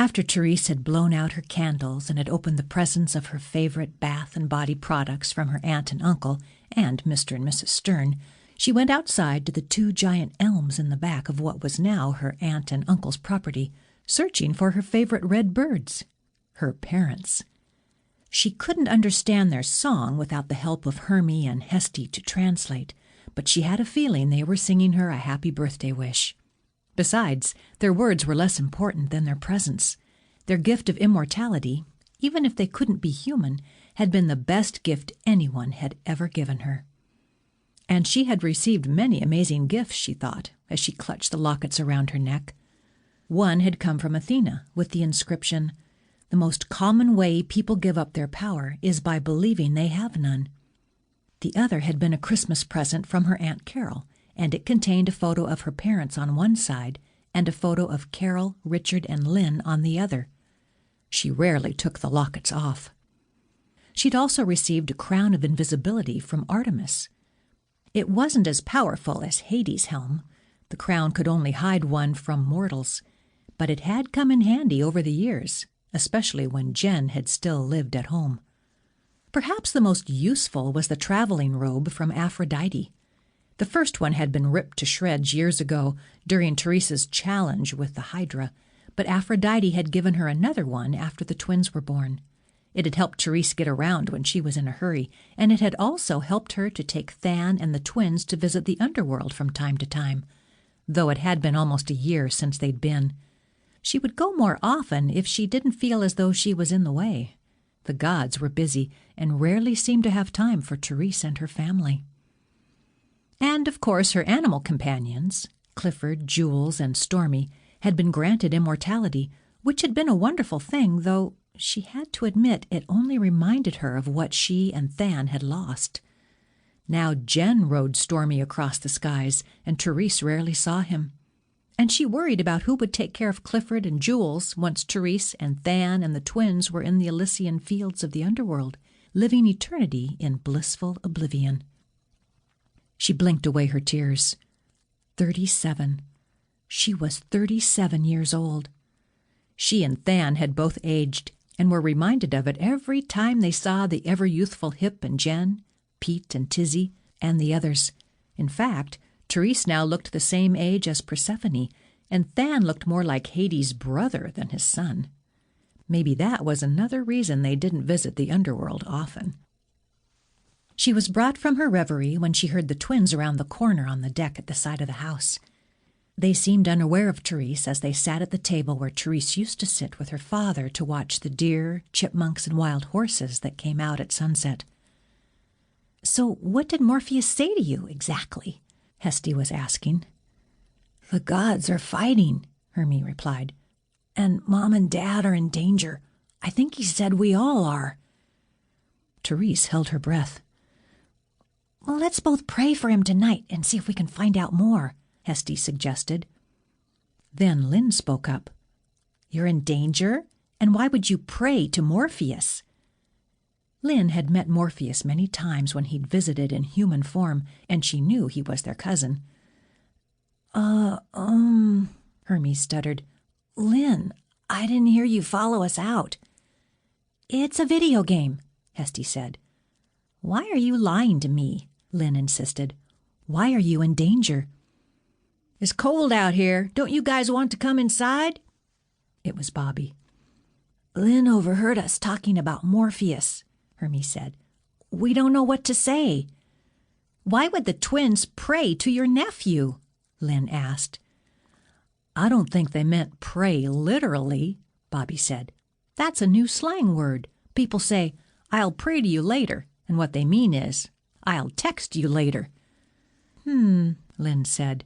After Therese had blown out her candles and had opened the presents of her favorite bath and body products from her aunt and uncle and Mr. and Mrs. Stern, she went outside to the 2 giant elms in the back of what was now her aunt and uncle's property, searching for her favorite red birds, her parents. She couldn't understand their song without the help of Hermie and Hestie to translate, but she had a feeling they were singing her a happy birthday wish. Besides, their words were less important than their presence. Their gift of immortality, even if they couldn't be human, had been the best gift anyone had ever given her. And she had received many amazing gifts, she thought, as she clutched the lockets around her neck. One had come from Athena, with the inscription, "The most common way people give up their power is by believing they have none." The other had been a Christmas present from her Aunt Carol, and it contained a photo of her parents on one side and a photo of Carol, Richard, and Lynn on the other. She rarely took the lockets off. She'd also received a crown of invisibility from Artemis. It wasn't as powerful as Hades' helm. The crown could only hide one from mortals, but it had come in handy over the years, especially when Jen had still lived at home. Perhaps the most useful was the traveling robe from Aphrodite. The first one had been ripped to shreds years ago during Therese's challenge with the Hydra, but Aphrodite had given her another one after the twins were born. It had helped Therese get around when she was in a hurry, and it had also helped her to take Than and the twins to visit the underworld from time to time, though it had been almost a year since they'd been. She would go more often if she didn't feel as though she was in the way. The gods were busy and rarely seemed to have time for Therese and her family. And, of course, her animal companions, Clifford, Jules, and Stormy, had been granted immortality, which had been a wonderful thing, though she had to admit it only reminded her of what she and Than had lost. Now Jen rode Stormy across the skies, and Therese rarely saw him. And she worried about who would take care of Clifford and Jules once Therese and Than and the twins were in the Elysian fields of the underworld, living eternity in blissful oblivion. She blinked away her tears. 37. She was 37 years old. She and Than had both aged, and were reminded of it every time they saw the ever-youthful Hip and Jen, Pete and Tizzy, and the others. In fact, Therese now looked the same age as Persephone, and Than looked more like Hades' brother than his son. Maybe that was another reason they didn't visit the underworld often. She was brought from her reverie when she heard the twins around the corner on the deck at the side of the house. They seemed unaware of Therese as they sat at the table where Therese used to sit with her father to watch the deer, chipmunks, and wild horses that came out at sunset. "So what did Morpheus say to you, exactly?" Hestie was asking. "The gods are fighting," Hermie replied. "And Mom and Dad are in danger. I think he said we all are." Therese held her breath. "Well, let's both pray for him tonight and see if we can find out more," Hestie suggested. Then Lynn spoke up. "You're in danger? And why would you pray to Morpheus?" Lynn had met Morpheus many times when he'd visited in human form, and she knew he was their cousin. Hermie stuttered. "Lynn, I didn't hear you follow us out." "It's a video game," Hestie said. "Why are you lying to me?" Lynn insisted. "Why are you in danger?" "It's cold out here. Don't you guys want to come inside?" It was Bobby. "Lynn overheard us talking about Morpheus," Hermie said. "We don't know what to say." "Why would the twins pray to your nephew?" Lynn asked. "I don't think they meant pray literally," Bobby said. "That's a new slang word. People say, 'I'll pray to you later,' and what they mean is, 'I'll text you later.'" Lynn said,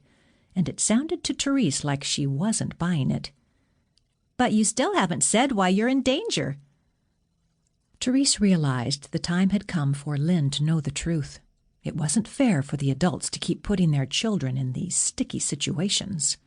and it sounded to Therese like she wasn't buying it. "But you still haven't said why you're in danger." Therese realized the time had come for Lynn to know the truth. It wasn't fair for the adults to keep putting their children in these sticky situations.